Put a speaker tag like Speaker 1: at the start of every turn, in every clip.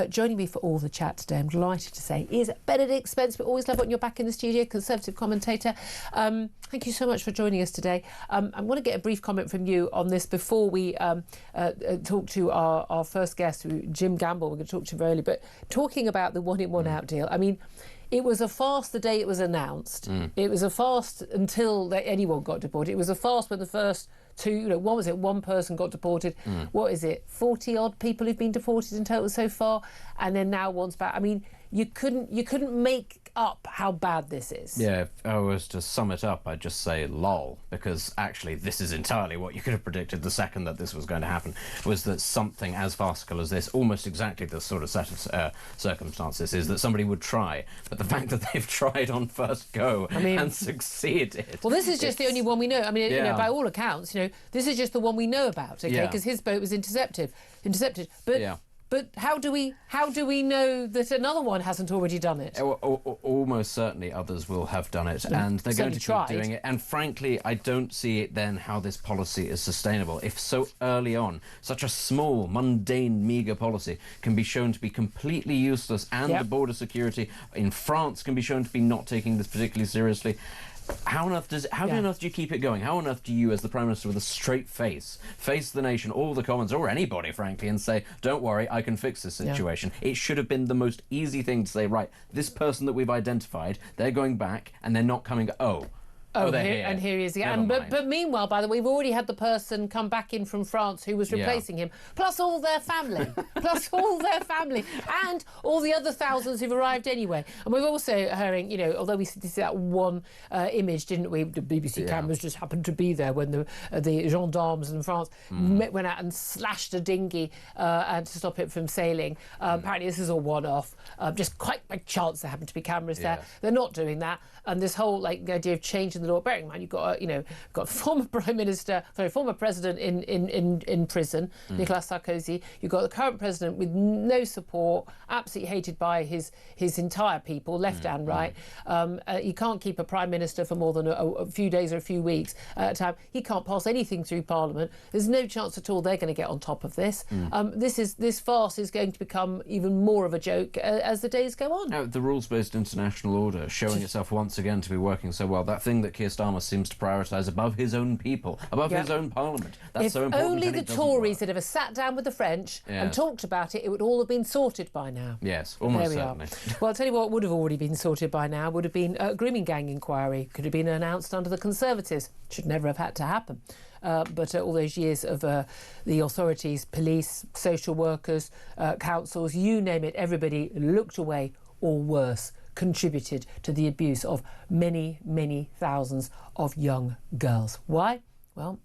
Speaker 1: Joining me for all the chat today, I'm delighted to say, is Benedict Spence. We always love it when you're back in the studio, Conservative commentator. Thank you so much for joining us today. I want to get a brief comment from you on this before we talk to our first guest, Jim Gamble. We're going to talk to him very early, but talking about the one-in, one-out deal. I mean, it was a farce the day it was announced. It was a farce until anyone got deported. It was a farce when the first two, what was it? One person got deported. What is it? 40 odd people who've been deported in total so far, and then now one's back. I mean, you couldn't make up how bad this is.
Speaker 2: Yeah, if I was to sum it up, I'd just say lol, because actually this is entirely what you could have predicted the second that this was going to happen, was that something as farcical as this, almost exactly the sort of set of circumstances, is that somebody would try. But the fact that they've tried on first go and succeeded...
Speaker 1: Well, this is just the only one we know. I mean, by all accounts, this is just the one we know about, okay? Because his boat was intercepted. But how do we know that another one hasn't already done it?
Speaker 2: Almost certainly others will have done it, and they're going to keep doing it. And frankly, I don't see it then how this policy is sustainable. If so early on, such a small, mundane, meagre policy can be shown to be completely useless, and the border security in France can be shown to be not taking this particularly seriously. How on earth do you keep it going? How on earth do you, as the Prime Minister with a straight face the nation, all the Commons, or anybody, frankly, and say, don't worry, I can fix this situation? It should have been the most easy thing to say, right, this person that we've identified, they're going back, and they're not coming, they're here.
Speaker 1: And here he is again. But meanwhile, by the way, we've already had the person come back in from France who was replacing him, plus all their family, and all the other thousands who've arrived anyway. And we've also hearing, although we see that one image, didn't we? The BBC cameras just happened to be there when the gendarmes in France went out and slashed a dinghy and to stop it from sailing. Apparently, this is a one-off. Just quite by chance there happened to be cameras there. They're not doing that. And this whole idea of changing the law, bearing in mind you've got got former former president in prison, Nicolas Sarkozy. You've got the current president with no support, absolutely hated by his entire people, left and right. You can't keep a prime minister for more than a few days or a few weeks at a time. He can't pass anything through Parliament. There's no chance at all they're going to get on top of this. This farce is going to become even more of a joke as the days go on.
Speaker 2: Now, the rules-based international order showing itself once again to be working so well. That thing that Keir Starmer seems to prioritise above his own people, above his own Parliament. That's so important.
Speaker 1: If only the Tories had ever sat down with the French and talked about it, it would all have been sorted by now.
Speaker 2: Yes, almost certainly.
Speaker 1: Well, I'll tell you what would have already been sorted by now would have been a grooming gang inquiry. Could have been announced under the Conservatives. Should never have had to happen. But all those years of the authorities, police, social workers, councils, you name it, everybody looked away, or worse, contributed to the abuse of many, many thousands of young girls. Why? Well,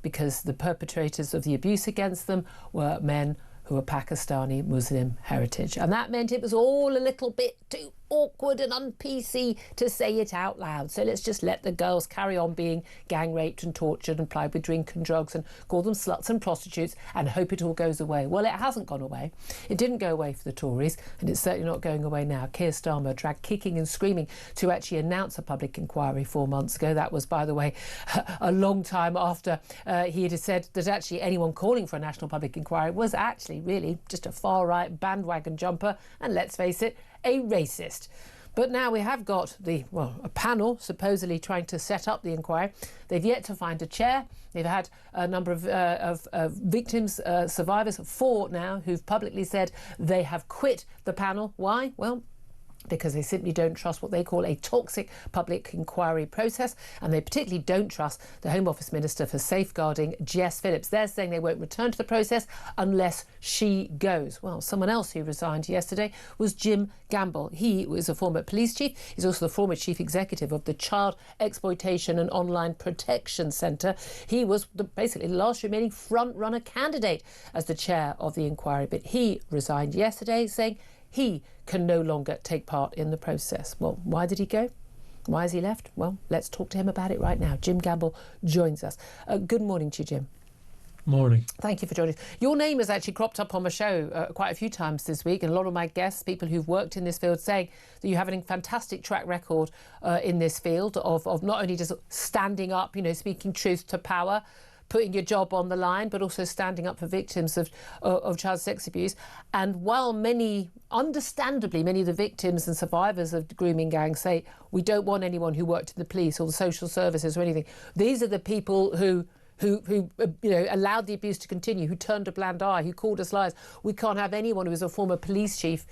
Speaker 1: because the perpetrators of the abuse against them were men who were Pakistani Muslim heritage. And that meant it was all a little bit too awkward and un-PC to say it out loud. So let's just let the girls carry on being gang raped and tortured and plied with drink and drugs and call them sluts and prostitutes and hope it all goes away. Well, it hasn't gone away. It didn't go away for the Tories, and it's certainly not going away now. Keir Starmer dragged kicking and screaming to actually announce a public inquiry 4 months ago. That was, by the way, a long time after he had said that actually anyone calling for a national public inquiry was actually really just a far-right bandwagon jumper, and let's face it, a racist. But now we have got a panel supposedly trying to set up the inquiry. They've yet to find a chair. They've had a number of victims, survivors, 4 now, who've publicly said they have quit the panel. Why? Well, because they simply don't trust what they call a toxic public inquiry process, and they particularly don't trust the Home Office Minister for Safeguarding, Jess Phillips. They're saying they won't return to the process unless she goes. Well, someone else who resigned yesterday was Jim Gamble. He was a former police chief. He's also the former chief executive of the Child Exploitation and Online Protection Centre. He was basically the last remaining front-runner candidate as the chair of the inquiry, but he resigned yesterday, saying he can no longer take part in the process. Well, why did he go? Why has he left? Well, let's talk to him about it right now. Jim Gamble joins us. Good morning to you, Jim.
Speaker 3: Morning.
Speaker 1: Thank you for joining us. Your name has actually cropped up on my show quite a few times this week, and a lot of my guests, people who've worked in this field, saying that you have a fantastic track record in this field of not only just standing up, speaking truth to power, putting your job on the line, but also standing up for victims of child sex abuse. And while understandably, many of the victims and survivors of grooming gangs say, we don't want anyone who worked in the police or the social services or anything, these are the people who allowed the abuse to continue, who turned a blind eye, who called us liars. We can't have anyone who is a former police chief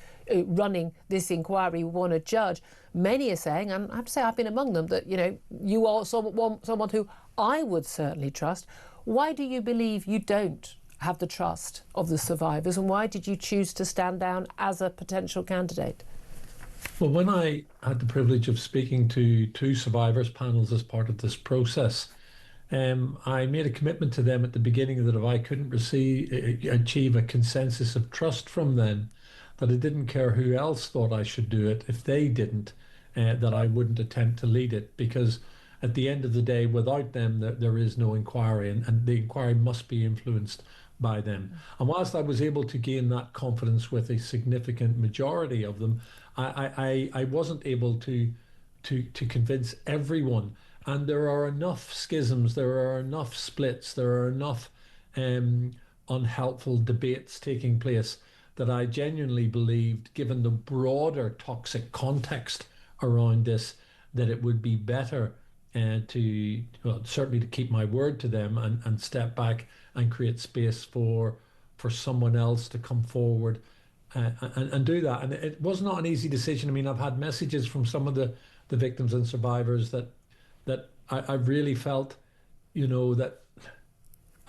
Speaker 1: running this inquiry. We want a judge. Many are saying, and I have to say I've been among them, that you are someone who I would certainly trust. Why do you believe you don't have the trust of the survivors, and why did you choose to stand down as a potential candidate?
Speaker 3: Well, when I had the privilege of speaking to 2 survivors panels as part of this process, I made a commitment to them at the beginning that if I couldn't achieve a consensus of trust from them, that I didn't care who else thought I should do it. If they didn't, that I wouldn't attempt to lead it, because at the end of the day, without them, there is no inquiry, and the inquiry must be influenced by them. And whilst I was able to gain that confidence with a significant majority of them, I wasn't able to convince everyone. And there are enough schisms, there are enough splits, there are enough unhelpful debates taking place that I genuinely believed, given the broader toxic context around this, that it would be better certainly to keep my word to them and step back and create space for someone else to come forward and do that. And it was not an easy decision. I mean, I've had messages from some of the victims and survivors that I really felt, that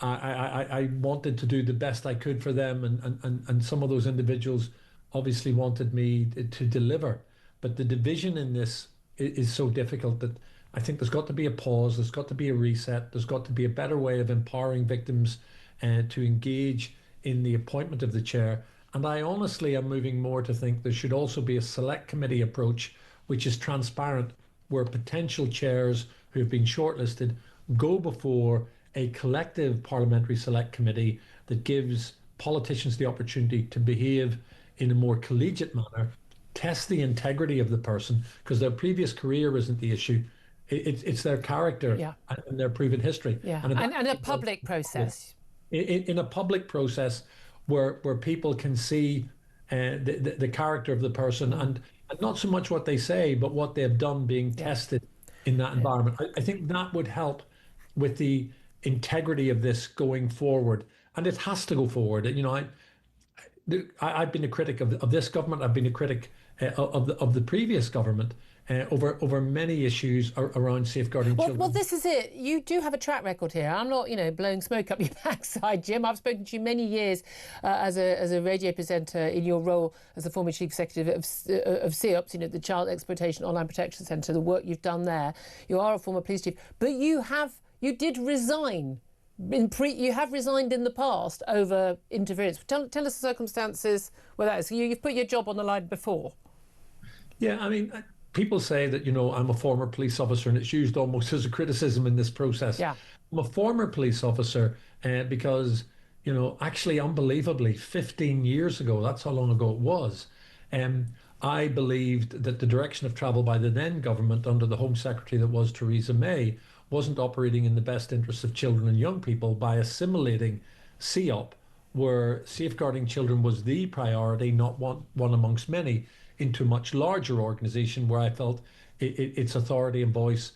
Speaker 3: I wanted to do the best I could for them, and some of those individuals obviously wanted me to deliver. But the division in this is so difficult that I think there's got to be a pause, there's got to be a reset, there's got to be a better way of empowering victims to engage in the appointment of the chair. And I honestly am moving more to think there should also be a select committee approach, which is transparent, where potential chairs who have been shortlisted go before a collective parliamentary select committee that gives politicians the opportunity to behave in a more collegiate manner, test the integrity of the person, because their previous career isn't the issue. It's their character and their proven history.
Speaker 1: Yeah. And a public process.
Speaker 3: In a public process where people can see the character of the person and not so much what they say, but what they have done being tested in that environment. I think that would help with the integrity of this going forward. And it has to go forward. I've been a critic of this government. I've been a critic of the previous government over many issues around safeguarding children.
Speaker 1: Well, this is it. You do have a track record here. I'm not, blowing smoke up your backside, Jim. I've spoken to you many years as a radio presenter in your role as the former chief executive of CEOPS, the Child Exploitation Online Protection Centre, the work you've done there. You are a former police chief, but you did resign. You have resigned in the past over interference. Tell us the circumstances where that is. You've put your job on the line before.
Speaker 3: Yeah, I mean, people say that, I'm a former police officer, and it's used almost as a criticism in this process.
Speaker 1: Yeah.
Speaker 3: I'm a former police officer because, actually, unbelievably, 15 years ago, that's how long ago it was, I believed that the direction of travel by the then government under the Home Secretary that was Theresa May wasn't operating in the best interests of children and young people by assimilating CEOP, where safeguarding children was the priority, not one amongst many, into a much larger organisation where I felt its authority and voice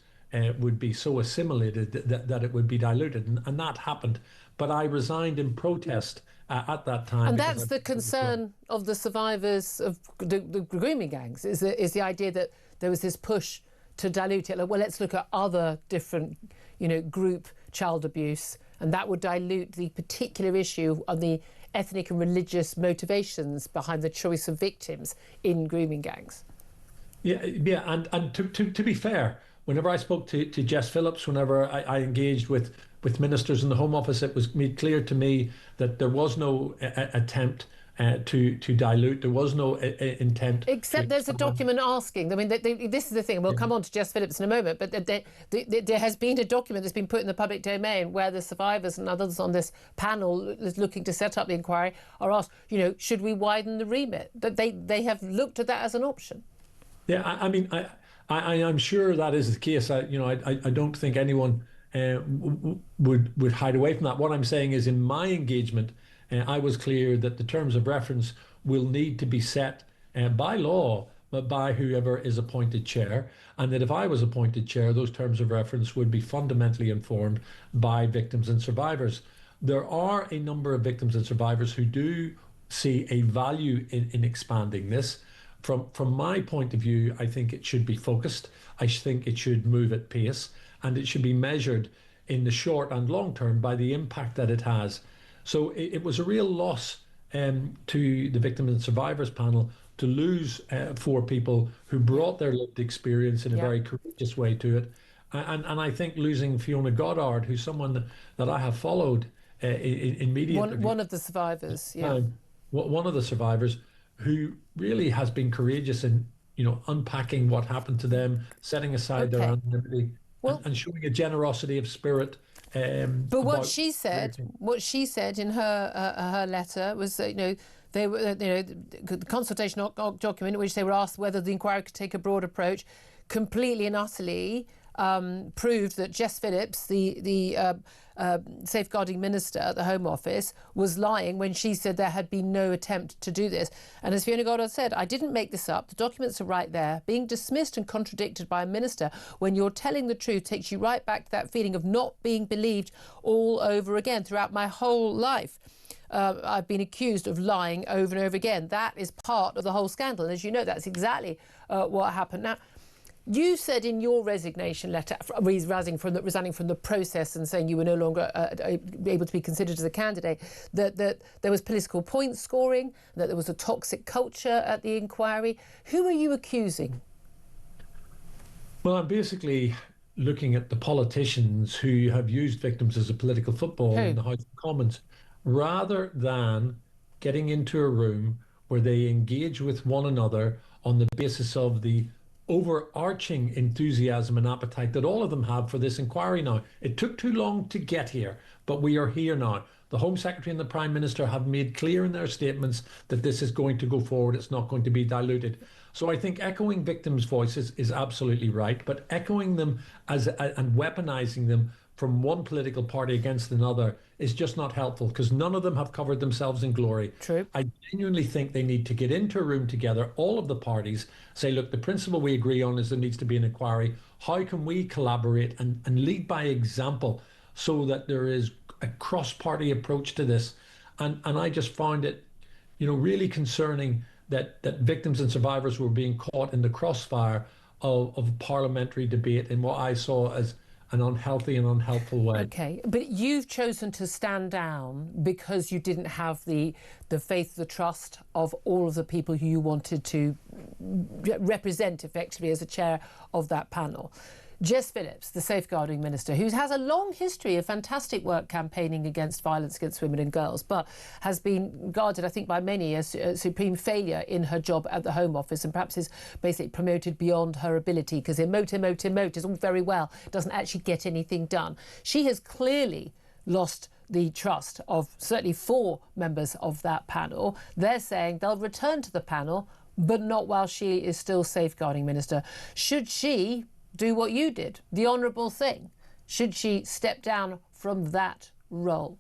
Speaker 3: would be so assimilated that it would be diluted. And that happened. But I resigned in protest at that time.
Speaker 1: And that's the concern of the survivors of the grooming gangs, is the idea that there was this push to dilute it. Like, well, let's look at other different, group child abuse, and that would dilute the particular issue of the ethnic and religious motivations behind the choice of victims in grooming gangs.
Speaker 3: Yeah, and to be fair, whenever I spoke to Jess Phillips, whenever I engaged with ministers in the Home Office, it was made clear to me that there was no attempt to dilute. There was no intent.
Speaker 1: Except there's a document asking. I mean, this is the thing. We'll come on to Jess Phillips in a moment, but there has been a document that's been put in the public domain where the survivors and others on this panel looking to set up the inquiry are asked, should we widen the remit? That they have looked at that as an option.
Speaker 3: Yeah, I mean, I'm sure that is the case. I don't think anyone would hide away from that. What I'm saying is, in my engagement, I was clear that the terms of reference will need to be set by law, but by whoever is appointed chair, and that if I was appointed chair, those terms of reference would be fundamentally informed by victims and survivors. There are a number of victims and survivors who do see a value in expanding this. From my point of view, I think it should be focused. I think it should move at pace, and it should be measured in the short and long term by the impact that it has. So it was a real loss to the victims and survivors panel to lose 4 people who brought their lived experience in a very courageous way to it. And I think losing Fiona Goddard, who's someone that I have followed in media.
Speaker 1: One of the survivors,
Speaker 3: one of the survivors who really has been courageous in, unpacking what happened to them, setting aside their anonymity, and showing a generosity of spirit.
Speaker 1: But what she said in her letter was that, they were, the consultation document in which they were asked whether the inquiry could take a broad approach, completely and utterly proved that Jess Phillips, the safeguarding minister at the Home Office, was lying when she said there had been no attempt to do this. And as Fiona Goddard said, I didn't make this up. The documents are right there. Being dismissed and contradicted by a minister when you're telling the truth takes you right back to that feeling of not being believed all over again. Throughout my whole life, I've been accused of lying over and over again. That is part of the whole scandal. And as you know, that's exactly what happened. Now, you said in your resignation letter, resigning from the process and saying you were no longer able to be considered as a candidate, that there was political point scoring, that there was a toxic culture at the inquiry. Who are you accusing?
Speaker 3: Well, I'm basically looking at the politicians who have used victims as a political football in the House of Commons, rather than getting into a room where they engage with one another on the basis of the overarching enthusiasm and appetite that all of them have for this inquiry now. It took too long to get here, but we are here now. The Home Secretary and the Prime Minister have made clear in their statements that this is going to go forward. It's not going to be diluted. So I think echoing victims' voices is absolutely right, but echoing them and weaponizing them from one political party against another is just not helpful, because none of them have covered themselves in glory.
Speaker 1: True.
Speaker 3: I genuinely think they need to get into a room together, all of the parties, say, look, the principle we agree on is there needs to be an inquiry. How can we collaborate and lead by example so that there is a cross-party approach to this? And I just found it, really concerning that victims and survivors were being caught in the crossfire of parliamentary debate in what I saw as an unhealthy and unhelpful way.
Speaker 1: Okay, but you've chosen to stand down because you didn't have the faith, the trust of all of the people who you wanted to represent effectively as a chair of that panel. Jess Phillips, the safeguarding minister, who has a long history of fantastic work campaigning against violence against women and girls, but has been regarded, I think, by many as a supreme failure in her job at the Home Office, and perhaps is basically promoted beyond her ability, because emote is all very well, doesn't actually get anything done. She has clearly lost the trust of certainly 4 members of that panel. They're saying they'll return to the panel, but not while she is still safeguarding minister. Should she do what you did, the honourable thing? Should she step down from that role?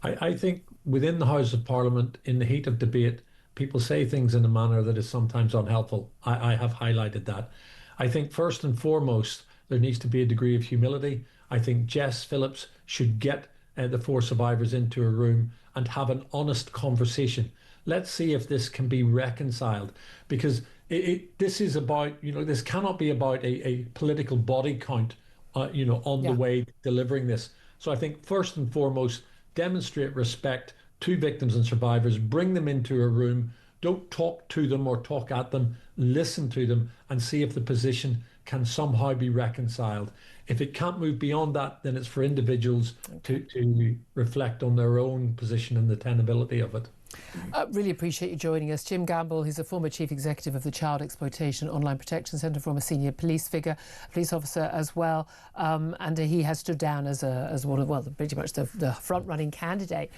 Speaker 3: I think within the House of Parliament, in the heat of debate, people say things in a manner that is sometimes unhelpful. I have highlighted that. I think first and foremost, there needs to be a degree of humility. I think Jess Phillips should get the 4 survivors into a room and have an honest conversation. Let's see if this can be reconciled, because this is about, this cannot be about a political body count, on the way to delivering this. So I think first and foremost, demonstrate respect to victims and survivors, bring them into a room, don't talk to them or talk at them, listen to them and see if the position can somehow be reconciled. If it can't move beyond that, then it's for individuals to reflect on their own position and the tenability of it.
Speaker 1: Really appreciate you joining us. Jim Gamble, who's a former chief executive of the Child Exploitation Online Protection Centre, former senior police figure, police officer as well, and he has stood down as one of, well, pretty much the front-running candidate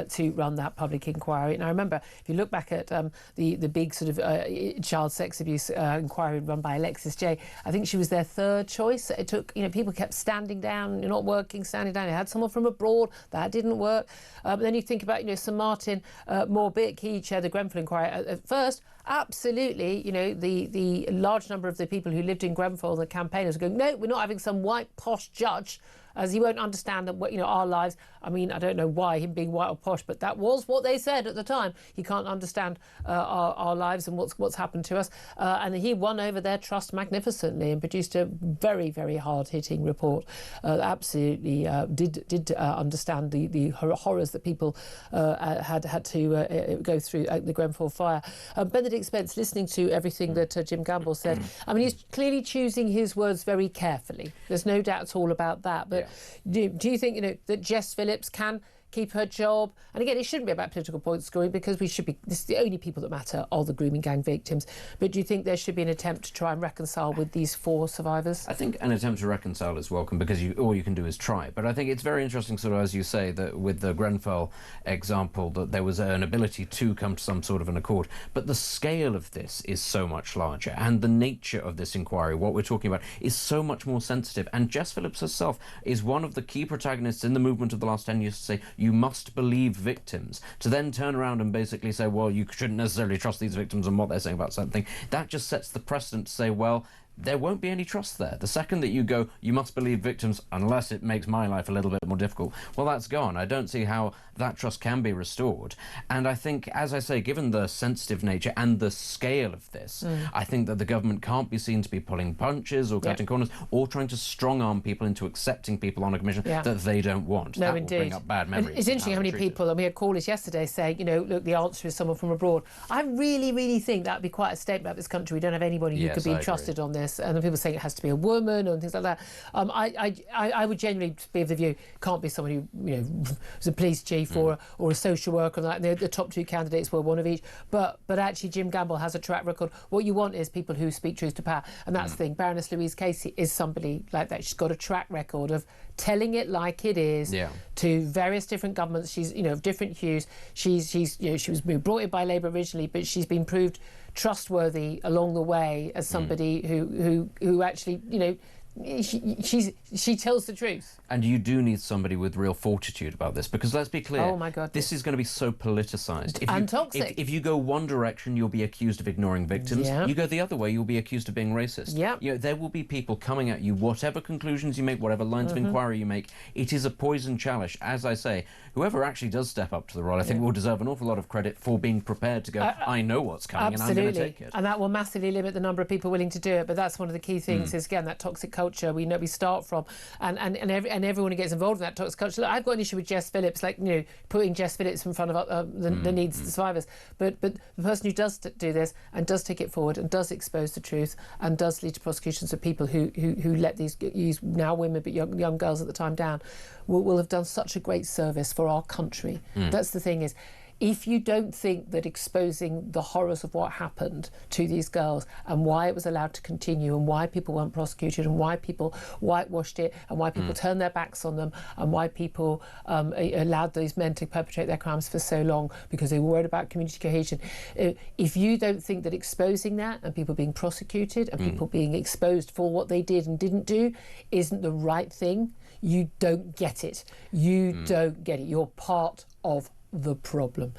Speaker 1: to run that public inquiry. And I remember, if you look back at the big sort of child sex abuse inquiry run by Alexis Jay, I think she was their third choice. It took, people kept standing down, not working, standing down. They had someone from abroad, that didn't work. But then you think about, Sir Martin Morbick, he chaired the Grenfell inquiry at first. Absolutely, the large number of the people who lived in Grenfell, the campaigners, were going, no, we're not having some white posh judge, as he won't understand our lives. I mean, I don't know why him being white or posh, but that was what they said at the time. He can't understand our lives and what's happened to us. And he won over their trust magnificently and produced a very, very hard-hitting report. Absolutely did understand the horrors that people had to go through the Grenfell fire. Benedict Spence, listening to everything that Jim Gamble said, I mean, he's clearly choosing his words very carefully. There's no doubt at all about that. But do you think, that Jess Phillips can keep her job? And again, it shouldn't be about political point scoring, because this is the only people that matter are the grooming gang victims. But do you think there should be an attempt to try and reconcile with these 4 survivors? I
Speaker 2: think an attempt to reconcile is welcome, because all you can do is try. But I think it's very interesting, sort of, as you say, that with the Grenfell example, that there was an ability to come to some sort of an accord. But the scale of this is so much larger, and the nature of this inquiry, what we're talking about, is so much more sensitive. And Jess Phillips herself is one of the key protagonists in the movement of the last 10 years to say, you must believe victims. To then turn around and basically say, well, you shouldn't necessarily trust these victims and what they're saying about something, that just sets the precedent to say, well, there won't be any trust there. The second that you go, you must believe victims unless it makes my life a little bit more difficult, well, that's gone. I don't see how that trust can be restored. And I think, as I say, given the sensitive nature and the scale of this, I think that the government can't be seen to be pulling punches or cutting corners or trying to strong-arm people into accepting people on a commission that they don't want.
Speaker 1: No,
Speaker 2: that
Speaker 1: indeed.
Speaker 2: will bring up bad memories.
Speaker 1: It's interesting how many people, and we had callers yesterday saying, look, the answer is someone from abroad. I really, really think that would be quite a statement about this country. We don't have anybody who could be entrusted on this. And the people saying it has to be a woman and things like that. I would genuinely be of the view, can't be someone who was a police chief or a social worker. And the top 2 candidates were one of each. But actually, Jim Gamble has a track record. What you want is people who speak truth to power, and that's the thing. Baroness Louise Casey is somebody like that. She's got a track record of telling it like it is to various different governments. She's of different hues. She was brought in by Labour originally, but she's been proved trustworthy along the way as somebody who actually she tells the truth.
Speaker 2: And you do need somebody with real fortitude about this, because let's be clear,
Speaker 1: oh my God,
Speaker 2: this is going to be so politicised.
Speaker 1: And toxic.
Speaker 2: If you go one direction, you'll be accused of ignoring victims. You go the other way, you'll be accused of being racist. There will be people coming at you, whatever conclusions you make, whatever lines of inquiry you make. It is a poison chalice. As I say, whoever actually does step up to the role, I think will deserve an awful lot of credit for being prepared to go, I know what's coming and I'm going to take it.
Speaker 1: And that will massively limit the number of people willing to do it. But that's one of the key things is, again, that toxic culture we start from, and everyone who gets involved in that toxic culture. Look, I've got an issue with Jess Phillips, putting Jess Phillips in front of the needs of the survivors. But the person who does do this and does take it forward and does expose the truth and does lead to prosecutions of people who let these now women but young girls at the time down will have done such a great service for our country. That's the thing is, if you don't think that exposing the horrors of what happened to these girls and why it was allowed to continue and why people weren't prosecuted and why people whitewashed it and why people turned their backs on them and why people allowed those men to perpetrate their crimes for so long because they were worried about community cohesion, if you don't think that exposing that and people being prosecuted and people being exposed for what they did and didn't do isn't the right thing, you don't get it. You don't get it. You're part of the problem.